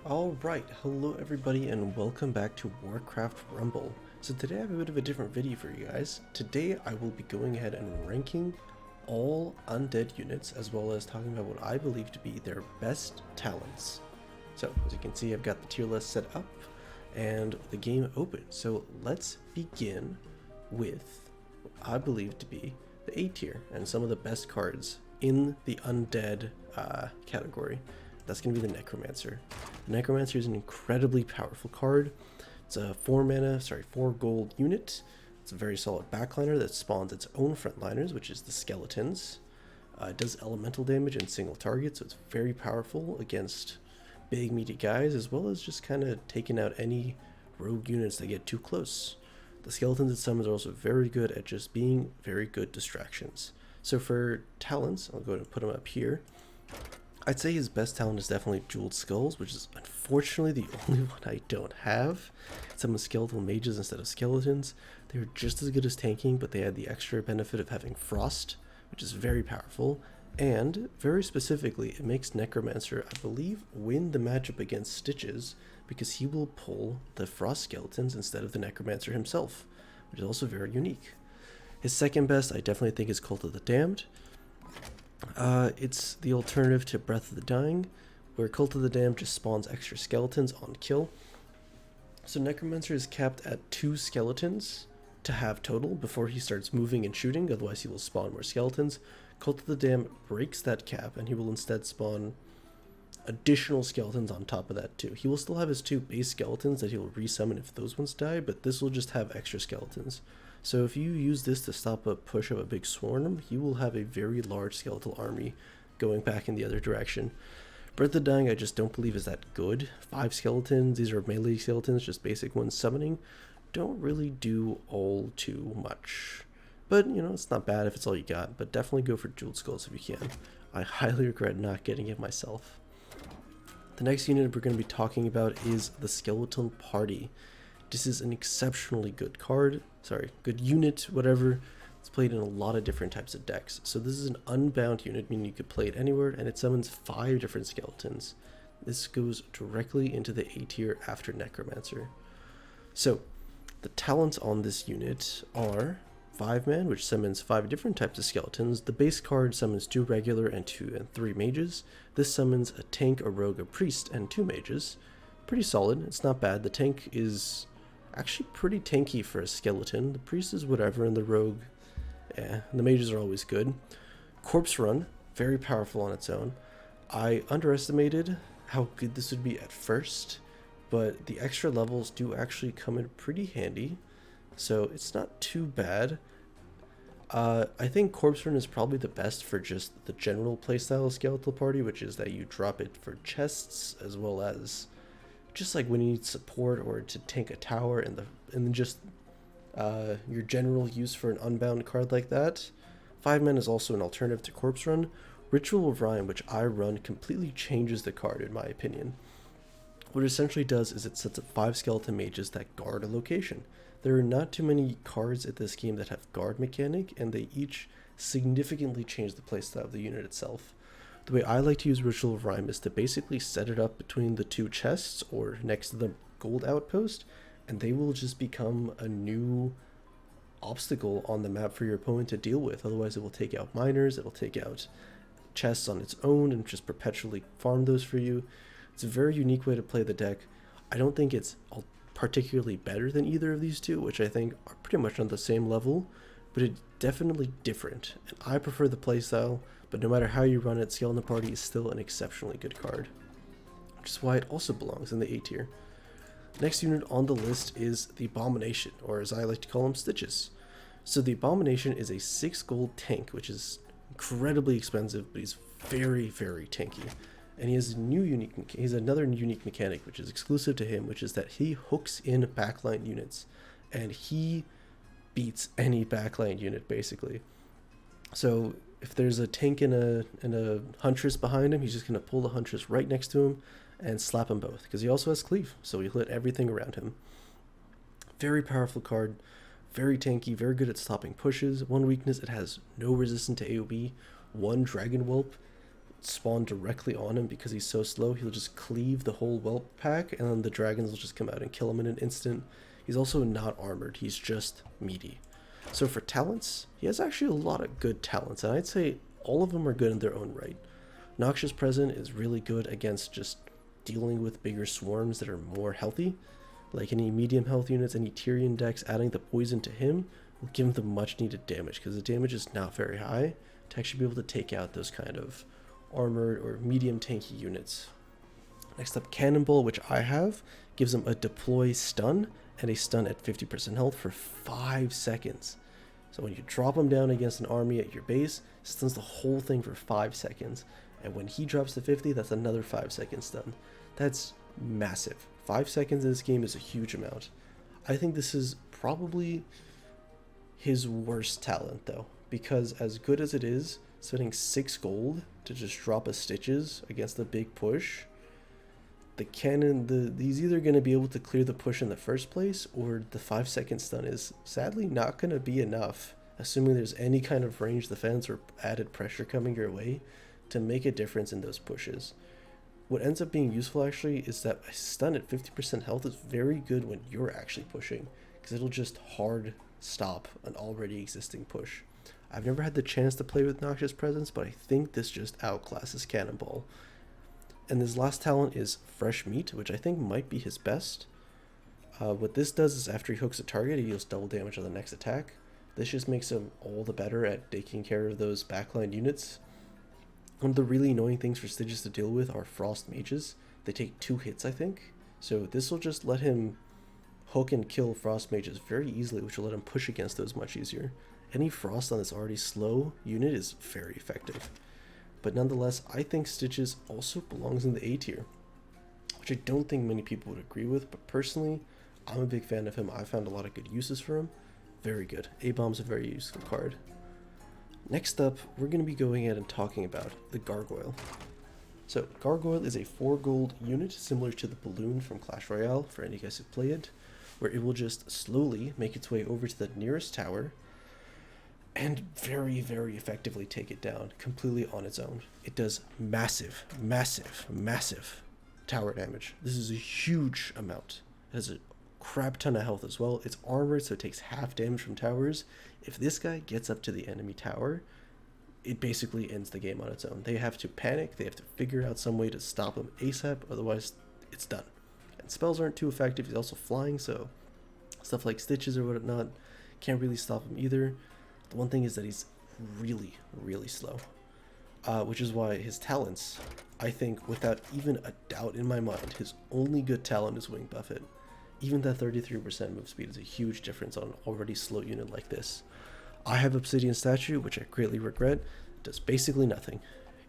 Alright, hello everybody and welcome back to Warcraft Rumble. So today I have a bit of a different video for you guys. Today I will be going ahead and ranking all undead units as well as talking about what I believe to be their best talents. So as you can see, I've got the tier list set up and the game open. So let's begin with what I believe to be the A tier and some of the best cards in the undead category. That's going to be the Necromancer. The Necromancer is an incredibly powerful card. It's a 4 gold unit. It's a very solid backliner that spawns its own frontliners, which is the skeletons. It does elemental damage in single target, so it's very powerful against big meaty guys, as well as just kind of taking out any rogue units that get too close. The skeletons it summons are also very good at just being very good distractions. So for talents, I'll go ahead and put them up here. I'd say his best talent is definitely Jeweled Skulls, which is unfortunately the only one I don't have. Some skeletal mages instead of skeletons. They're just as good as tanking, but they had the extra benefit of having Frost, which is very powerful. And very specifically, it makes Necromancer, I believe, win the matchup against Stitches because he will pull the Frost skeletons instead of the Necromancer himself, which is also very unique. His second best, I definitely think, is Cult of the Damned. It's the alternative to Breath of the Dying, where Cult of the Damned just spawns extra skeletons on kill. So Necromancer is capped at 2 skeletons to have total before he starts moving and shooting, otherwise he will spawn more skeletons. Cult of the Damned breaks that cap and he will instead spawn additional skeletons on top of that too. He will still have his 2 base skeletons that he will resummon if those ones die, but this will just have extra skeletons. So if you use this to stop a push of a big swarm, you will have a very large skeletal army going back in the other direction. Breath of the Dying I just don't believe is that good. 5 skeletons, these are melee skeletons, just basic ones summoning, don't really do all too much. But, you know, it's not bad if it's all you got, but definitely go for Jeweled Skulls if you can. I highly regret not getting it myself. The next unit we're going to be talking about is the Skeleton Party. This is an exceptionally good card, good unit, whatever. It's played in a lot of different types of decks. So this is an unbound unit, meaning you could play it anywhere, and it summons 5 different skeletons. This goes directly into the A tier after Necromancer. So the talents on this unit are 5-man, which summons 5 different types of skeletons. The base card summons 2 regular and 2 and 3 mages. This summons a tank, a rogue, a priest, and 2 mages. Pretty solid, it's not bad. The tank is actually pretty tanky for a skeleton. The priest is whatever, and the rogue, and the mages are always good. Corpse Run, very powerful on its own. I underestimated how good this would be at first, but the extra levels do actually come in pretty handy, so it's not too bad. I think Corpse Run is probably the best for just the general playstyle of Skeletal Party, which is that you drop it for chests as well as just like when you need support or to tank a tower, and then just your general use for an unbound card like that. 5-man is also an alternative to Corpse Run. Ritual of Rhyme, which I run, completely changes the card in my opinion. What it essentially does is it sets up 5 skeleton mages that guard a location. There are not too many cards at this game that have guard mechanic, and they each significantly change the playstyle of the unit itself. The way I like to use Ritual of Rhyme is to basically set it up between the 2 chests or next to the gold outpost, and they will just become a new obstacle on the map for your opponent to deal with. Otherwise it will take out miners, it will take out chests on its own and just perpetually farm those for you. It's a very unique way to play the deck. I don't think it's particularly better than either of these two, which I think are pretty much on the same level, but it's definitely different, and I prefer the playstyle. But no matter how you run it, Skeleton Party is still an exceptionally good card, which is why it also belongs in the A tier. Next unit on the list is the Abomination, or as I like to call him, Stitches. So the Abomination is a 6 gold tank, which is incredibly expensive, but he's very, very tanky. And he has another unique mechanic, which is exclusive to him, which is that he hooks in backline units, and he beats any backline unit basically. So if there's a tank and a huntress behind him, he's just going to pull the huntress right next to him and slap them both, because he also has cleave, so he'll hit everything around him. Very powerful card, very tanky, very good at stopping pushes. One weakness, it has no resistance to AoE, 1 dragon whelp. spawn directly on him because he's so slow. He'll just cleave the whole whelp pack, and then the dragons will just come out and kill him in an instant. He's also not armored, he's just meaty. So for talents, he has actually a lot of good talents, and I'd say all of them are good in their own right. Noxious Present is really good against just dealing with bigger swarms that are more healthy. Like any medium health units, any Tyrion decks, adding the poison to him will give him the much needed damage, because the damage is not very high to actually be able to take out those kind of armored or medium tanky units. Next up, Cannonball, which I have, gives him a deploy stun and a stun at 50% health for 5 seconds. So when you drop him down against an army at your base, it stuns the whole thing for 5 seconds. And when he drops to 50, that's another 5-second stun. That's massive. 5 seconds in this game is a huge amount. I think this is probably his worst talent though, because as good as it is, spending 6 gold to just drop a Stitches against a big push, the cannon, he's either going to be able to clear the push in the first place, or the 5-second stun is sadly not going to be enough, assuming there's any kind of range defense or added pressure coming your way, to make a difference in those pushes. What ends up being useful actually is that a stun at 50% health is very good when you're actually pushing, because it'll just hard stop an already existing push. I've never had the chance to play with Noxious Presence, but I think this just outclasses Cannonball. And his last talent is Fresh Meat, which I think might be his best. What this does is after he hooks a target, he deals double damage on the next attack. This just makes him all the better at taking care of those backline units. One of the really annoying things for Stitches to deal with are Frost Mages. They take 2 hits, I think. So this will just let him hook and kill Frost Mages very easily, which will let him push against those much easier. Any Frost on this already slow unit is very effective. But nonetheless, I think Stitches also belongs in the A tier, which I don't think many people would agree with, but personally, I'm a big fan of him. I found a lot of good uses for him. Very good. A-Bomb's a very useful card. Next up, we're going to be going ahead and talking about the Gargoyle. So, Gargoyle is a 4 gold unit, similar to the Balloon from Clash Royale, for any guys who play it, where it will just slowly make its way over to the nearest tower, and very, very effectively take it down, completely on its own. It does massive, massive, massive tower damage. This is a huge amount. It has a crap ton of health as well. It's armored, so it takes half damage from towers. If this guy gets up to the enemy tower, it basically ends the game on its own. They have to panic, they have to figure out some way to stop him ASAP, otherwise it's done. And spells aren't too effective. He's also flying, so stuff like Stitches or whatnot can't really stop him either. The one thing is that he's really, really slow, which is why his talents, I think, without even a doubt in my mind, his only good talent is Wing Buffet. Even that 33% move speed is a huge difference on an already slow unit like this. I have Obsidian Statue, which I greatly regret. It does basically nothing.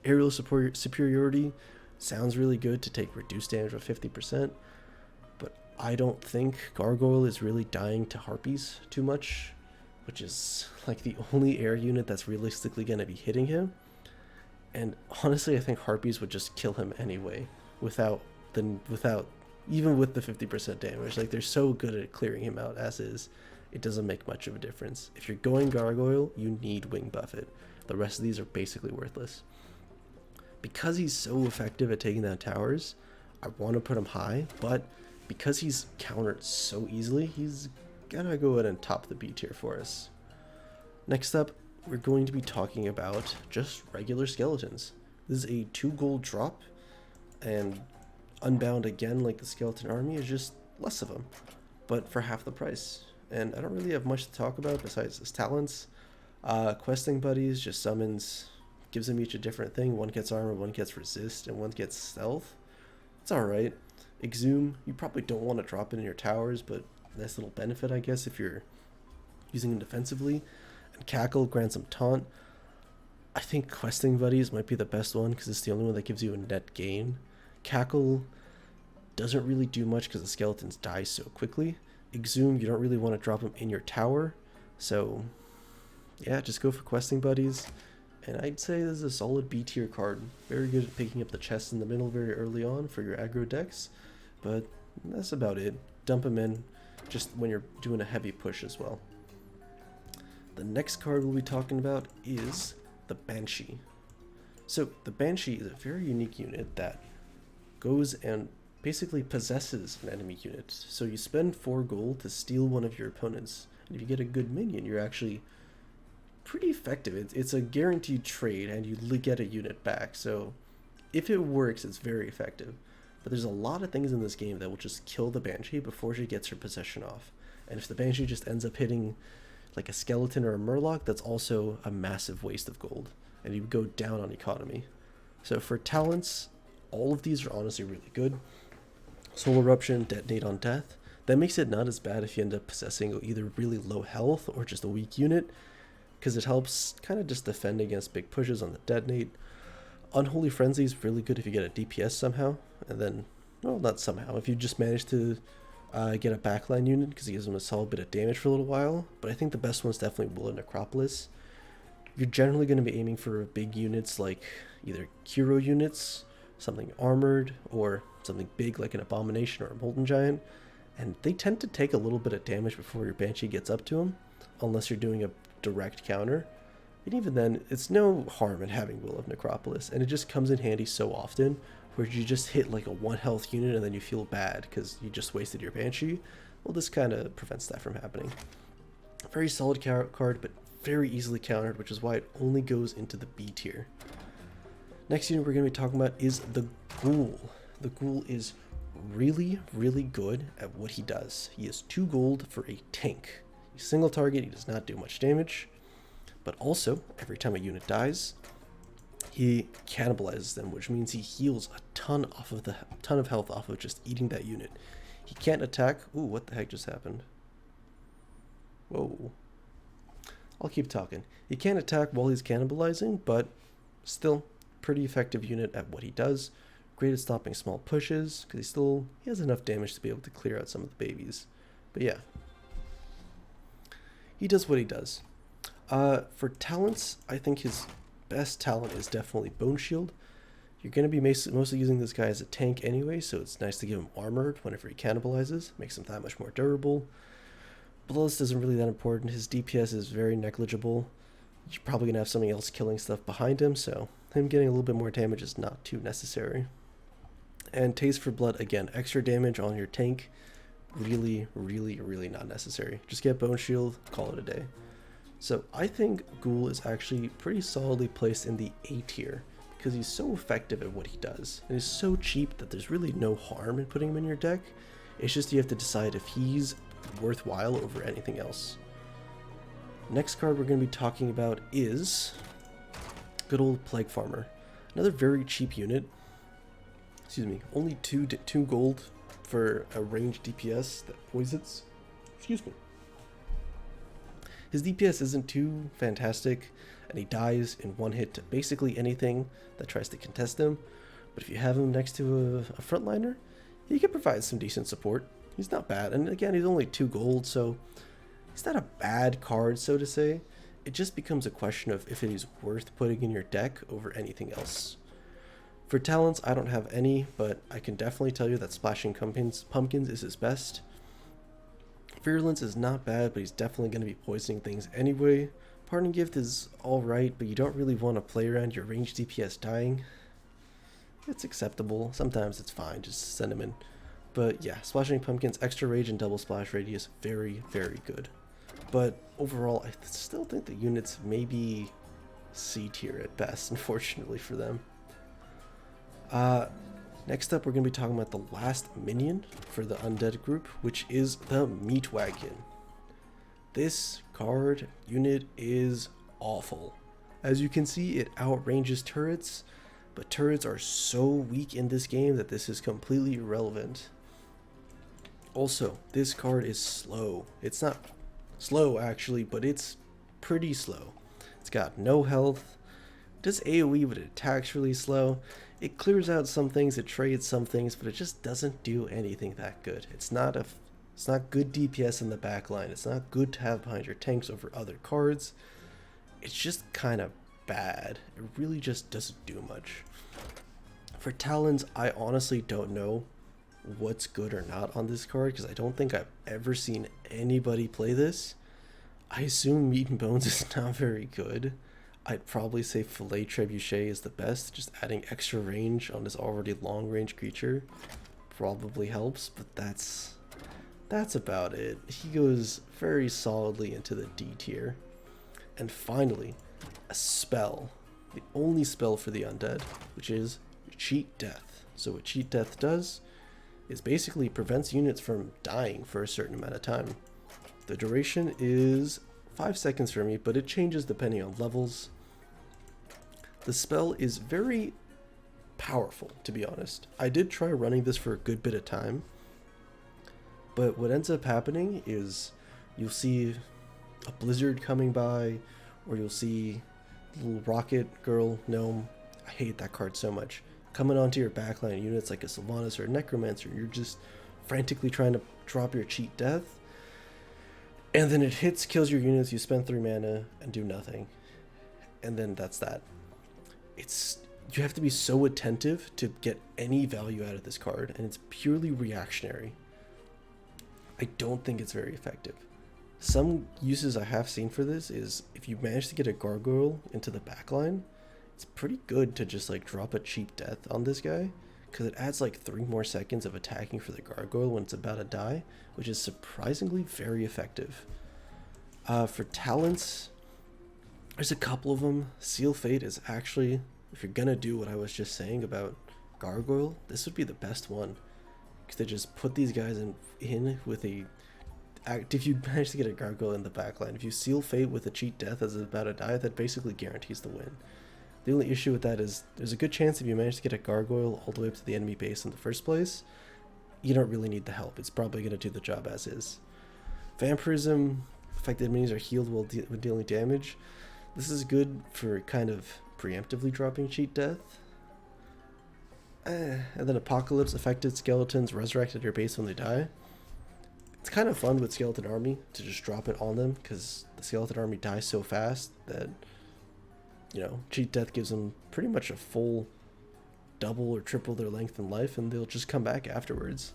Aerial superiority sounds really good to take reduced damage of 50%, but I don't think Gargoyle is really dying to Harpies too much, which is like the only air unit that's realistically going to be hitting him. And honestly, I think Harpies would just kill him anyway, without even with the 50% damage. Like, they're so good at clearing him out as is, it doesn't make much of a difference. If you're going Gargoyle, you need Wing Buffet. The rest of these are basically worthless. Because he's so effective at taking down towers, I want to put him high, but because he's countered so easily, he's gonna go ahead and top the B tier for us. Next up, we're going to be talking about just regular skeletons. This is a 2 gold drop, and Unbound, again, like the skeleton army, is just less of them, but for half the price. And I don't really have much to talk about besides his talents. Questing buddies just summons, gives them each a different thing. One gets armor, one gets resist, and one gets stealth. It's alright. Exhume, you probably don't want to drop it in your towers, but nice little benefit, I guess, if you're using him defensively. And Cackle grants him Taunt. I think Questing buddies might be the best one, because it's the only one that gives you a net gain. Cackle doesn't really do much because the skeletons die so quickly. Exhume, you don't really want to drop them in your tower, so yeah, just go for Questing buddies. And I'd say this is a solid B tier card. Very good at picking up the chests in the middle very early on for your aggro decks, but that's about it. Dump them in just when you're doing a heavy push as well. The next card we'll be talking about is the Banshee. So the Banshee is a very unique unit that goes and basically possesses an enemy unit. So you spend 4 gold to steal one of your opponents, and if you get a good minion, you're actually pretty effective. It's a guaranteed trade, and you get a unit back. So if it works, it's very effective. But there's a lot of things in this game that will just kill the Banshee before she gets her possession off. And if the Banshee just ends up hitting like a skeleton or a murloc, that's also a massive waste of gold, and you go down on economy. So for talents, all of these are honestly really good. Soul Eruption, Detonate on Death. That makes it not as bad if you end up possessing either really low health or just a weak unit, because it helps kind of just defend against big pushes on the Detonate. Unholy Frenzy is really good if you get a DPS somehow, and then, well, not somehow, if you just manage to get a backline unit, because it gives them a solid bit of damage for a little while. But I think the best one's definitely Will of Necropolis. You're generally going to be aiming for big units like either Kuro units, something armored, or something big like an Abomination or a Molten Giant, and they tend to take a little bit of damage before your Banshee gets up to them, unless you're doing a direct counter. And even then, it's no harm in having Will of Necropolis, and it just comes in handy so often, where you just hit like a 1 health unit and then you feel bad because you just wasted your Banshee. Well, this kind of prevents that from happening. Very solid card, but very easily countered, which is why it only goes into the B tier. Next unit we're going to be talking about is the Ghoul. The Ghoul is really, really good at what he does. He is 2 gold for a tank. He's single target, he does not do much damage, but also every time a unit dies, he cannibalizes them, which means he heals a ton of health off of just eating that unit. He can't attack. Ooh, what the heck just happened? Whoa. I'll keep talking. He can't attack while he's cannibalizing, but still pretty effective unit at what he does. Great at stopping small pushes, because he has enough damage to be able to clear out some of the babies. But yeah, he does what he does. For talents, I think his best talent is definitely Bone Shield. You're going to be mostly using this guy as a tank anyway, so it's nice to give him armored whenever he cannibalizes. Makes him that much more durable. Bloodlust isn't really that important. His DPS is very negligible. You're probably going to have something else killing stuff behind him, so him getting a little bit more damage is not too necessary. And Taste for Blood, again, extra damage on your tank. Really, really, really not necessary. Just get Bone Shield, call it a day. So I think Ghoul is actually pretty solidly placed in the A tier, because he's so effective at what he does, and he's so cheap that there's really no harm in putting him in your deck. It's just you have to decide if he's worthwhile over anything else. Next card we're going to be talking about is good old Plague Farmer. Another very cheap unit. Excuse me, only 2 gold for a ranged DPS that poisons. Excuse me. His DPS isn't too fantastic, and he dies in 1 hit to basically anything that tries to contest him. But if you have him next to a frontliner, he can provide some decent support. He's not bad, and again, he's only 2 gold, so he's not a bad card, so to say. It just becomes a question of if it is worth putting in your deck over anything else. For talents, I don't have any, but I can definitely tell you that Splashing Pumpkins is his best. Virulence is not bad, but he's definitely going to be poisoning things anyway. Parting Gift is alright, but you don't really want to play around your ranged DPS dying. It's acceptable. Sometimes it's fine, just send him in. But yeah, Splashing Pumpkins, extra rage and double splash radius, very, very good. But overall, I still think the units may be C tier at best, unfortunately for them. Next up, we're going to be talking about the last minion for the Undead group, which is the Meatwagon. This card unit is awful. As you can see, it outranges turrets, but turrets are so weak in this game that this is completely irrelevant. Also, this card is slow. It's not slow actually, but it's pretty slow. It's got no health, does AoE, but it attacks really slow. It clears out some things, it trades some things, but it just doesn't do anything that good. It's not good DPS in the backline. It's not good to have behind your tanks over other cards. It's just kind of bad. It really just doesn't do much. For Talons, I honestly don't know what's good or not on this card, because I don't think I've ever seen anybody play this. I assume Meat and Bones is not very good. I'd probably say Filet Trebuchet is the best. Just adding extra range on this already long range creature probably helps, but that's about it. He goes very solidly into the D tier. And finally, a spell. The only spell for the undead, which is Cheat Death. So what Cheat Death does is basically prevents units from dying for a certain amount of time. The duration is 5 seconds for me, but it changes depending on levels. The spell is very powerful, to be honest. I did try running this for a good bit of time, but what ends up happening is you'll see a blizzard coming by, or you'll see little rocket girl gnome. I hate that card so much. Coming onto your backline units like a Sylvanas or a Necromancer, you're just frantically trying to drop your Cheat Death, and then it hits, kills your units, you spend 3 mana and do nothing. And then that's that. You have to be so attentive to get any value out of this card, and it's purely reactionary. I don't think it's very effective. Some uses I have seen for this is if you manage to get a Gargoyle into the backline, it's pretty good to just like drop a Cheap Death on this guy, because it adds like 3 more seconds of attacking for the Gargoyle when it's about to die, which is surprisingly very effective. For talents, there's a couple of them. Seal Fate is actually, if you're gonna do what I was just saying about Gargoyle, this would be the best one, because they just put these guys in with a, if you manage to get a Gargoyle in the backline, if you Seal Fate with a Cheat Death as it's about to die, that basically guarantees the win. The only issue with that is there's a good chance if you manage to get a Gargoyle all the way up to the enemy base in the first place, you don't really need the help. It's probably going to do the job as is. Vampirism, affected enemies are healed while dealing damage. This is good for kind of preemptively dropping Cheat Death. And then Apocalypse, affected skeletons resurrect at your base when they die. It's kind of fun with Skeleton Army to just drop it on them, because the Skeleton Army dies so fast that, you know, Cheat Death gives them pretty much a full double or triple their length in life, and they'll just come back afterwards.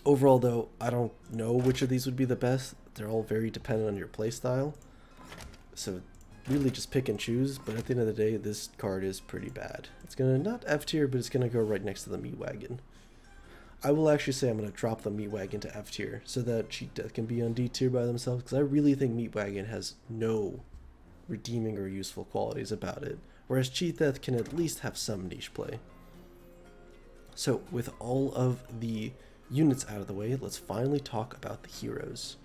Overall, though, I don't know which of these would be the best. They're all very dependent on your playstyle, so really just pick and choose. But at the end of the day, this card is pretty bad. It's gonna not F tier, but it's gonna go right next to the Meatwagon. I will actually say I'm gonna drop the Meatwagon to F tier so that Cheat Death can be on D tier by themselves, because I really think Meatwagon has no redeeming or useful qualities about it, whereas Cheat Death can at least have some niche play. So with all of the units out of the way, let's finally talk about the heroes.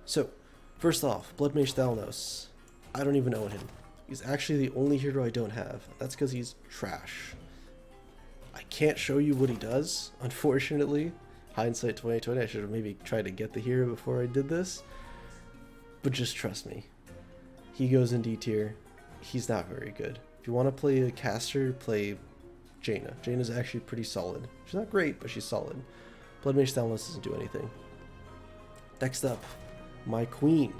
So first off, Bloodmage Thalnos. I don't even own him. He's actually the only hero I don't have. That's because he's trash. I can't show you what he does, unfortunately. Hindsight 2020, I should have maybe tried to get the hero before I did this, but just trust me. He goes in D tier. He's not very good. If you want to play a caster, play Jaina. Jaina's actually pretty solid. She's not great, but she's solid. Bloodmage Thalnos doesn't do anything. Next up, my queen.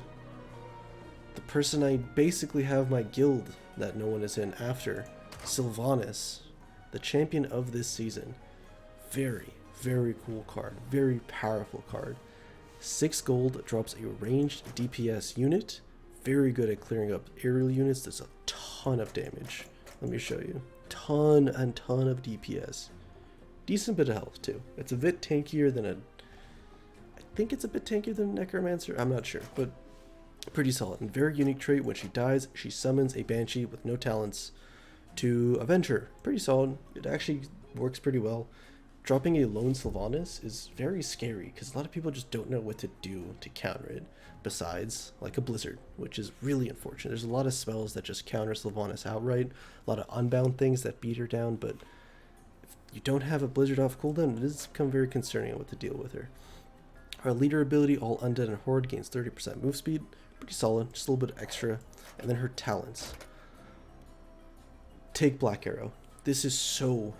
The person I basically have my guild that no one is in after. Sylvanas, the champion of this season. Very, very cool card. Very powerful card. 6 gold, drops a ranged DPS unit. Very good at clearing up aerial units. Does a ton of damage. Let me show you. Ton and ton of DPS. Decent bit of health too. It's a bit tankier than I think it's a bit tankier than a Necromancer. I'm not sure, but pretty solid. And very unique trait. When she dies, she summons a Banshee with no talents to avenge her. Pretty solid. It actually works pretty well. Dropping a lone Sylvanas is very scary because a lot of people just don't know what to do to counter it, besides like a Blizzard, which is really unfortunate. There's a lot of spells that just counter Sylvanas outright, a lot of unbound things that beat her down, but if you don't have a Blizzard off cooldown, it does become very concerning on what to deal with her. Her leader ability, all undead and horde, gains 30% move speed. Pretty solid, just a little bit extra. And then her talents. Take Black Arrow. This is so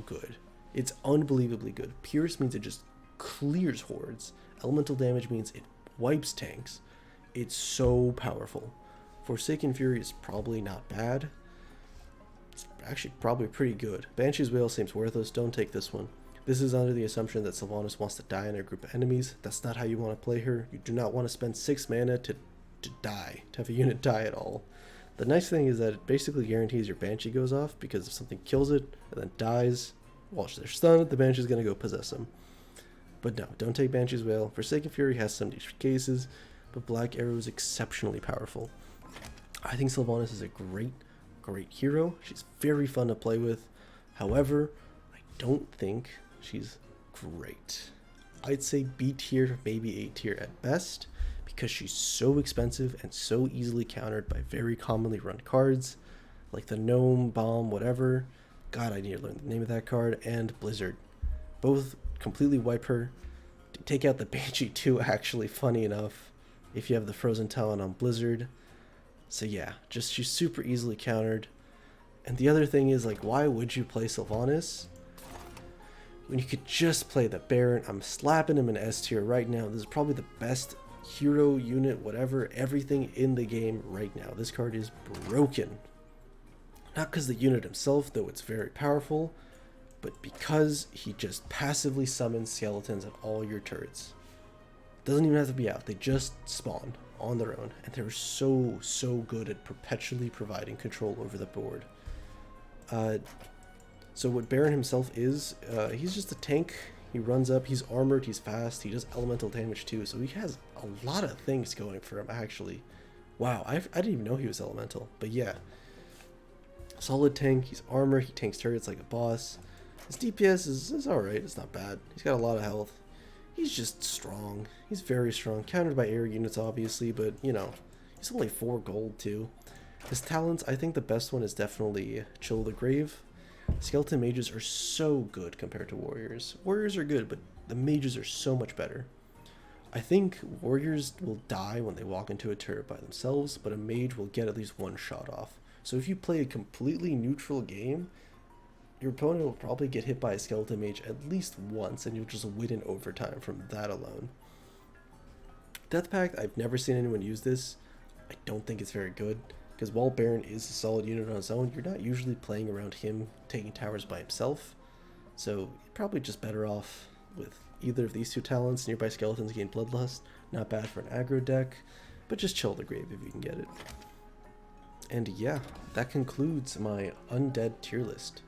good. It's unbelievably good. Pierce means it just clears hordes. Elemental damage means it wipes tanks. It's so powerful. Forsaken Fury is probably not bad. It's actually probably pretty good. Banshee's Wail seems worthless. Don't take this one. This is under the assumption that Sylvanas wants to die in a group of enemies. That's not how you want to play her. You do not want to spend 6 mana to die, to have a unit die at all. The nice thing is that it basically guarantees your Banshee goes off, because if something kills it and then dies while they're stunned, the Banshee's going to go possess them. But no, don't take Banshee's Wail. Forsaken Fury has some niche cases, but Black Arrow is exceptionally powerful. I think Sylvanas is a great hero. She's very fun to play with. However, I don't think she's great. I'd say B tier, maybe A tier at best, because she's so expensive and so easily countered by very commonly run cards, like the Gnome, Bomb, whatever. God, I need to learn the name of that card, and Blizzard. Both completely wipe her. Take out the Banshee too, actually, funny enough, if you have the Frozen Talon on Blizzard. So yeah, just she's super easily countered. And the other thing is, like, why would you play Sylvanas when you could just play the Baron? I'm slapping him in S tier right now. This is probably the best hero unit, whatever, everything in the game right now. This card is broken. Not because the unit himself, though it's very powerful, but because he just passively summons skeletons at all your turrets. Doesn't even have to be out, they just spawn on their own, and they're so good at perpetually providing control over the board. So what Baron himself is, he's just a tank. He runs up, he's armored, he's fast, he does elemental damage too, so he has a lot of things going for him, actually. Wow, I didn't even know he was elemental, but yeah. Solid tank, he's armored, he tanks turrets like a boss. His DPS is alright, it's not bad. He's got a lot of health. He's just strong. He's very strong. Countered by air units, obviously, but, you know, he's only 4 gold, too. His talents, I think the best one is definitely Chill the Grave. Skeleton mages are so good compared to warriors. Warriors are good, but the mages are so much better. I think warriors will die when they walk into a turret by themselves, but a mage will get at least one shot off. So if you play a completely neutral game, your opponent will probably get hit by a skeleton mage at least once, and you'll just win in overtime from that alone. Death Pact, I've never seen anyone use this. I don't think it's very good, because while Baron is a solid unit on his own, you're not usually playing around him taking towers by himself. So you're probably just better off with either of these two talents. Nearby skeletons gain Bloodlust, not bad for an aggro deck, but just Chill the Grave if you can get it. And yeah, that concludes my Undead tier list.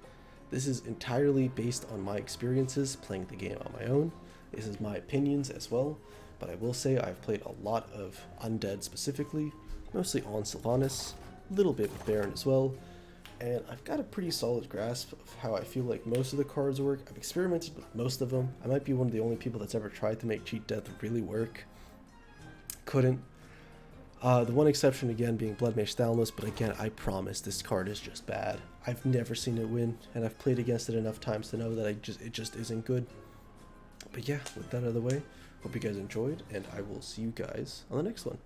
This is entirely based on my experiences playing the game on my own. This is my opinions as well, but I will say I've played a lot of Undead specifically, mostly on Sylvanas, a little bit with Baron as well, and I've got a pretty solid grasp of how I feel like most of the cards work. I've experimented with most of them. I might be one of the only people that's ever tried to make Cheat Death really work. Couldn't. The one exception again being Bloodmage Thalmos, but again, I promise this card is just bad. I've never seen it win, and I've played against it enough times to know that it just isn't good. But yeah, with that out of the way, hope you guys enjoyed, and I will see you guys on the next one.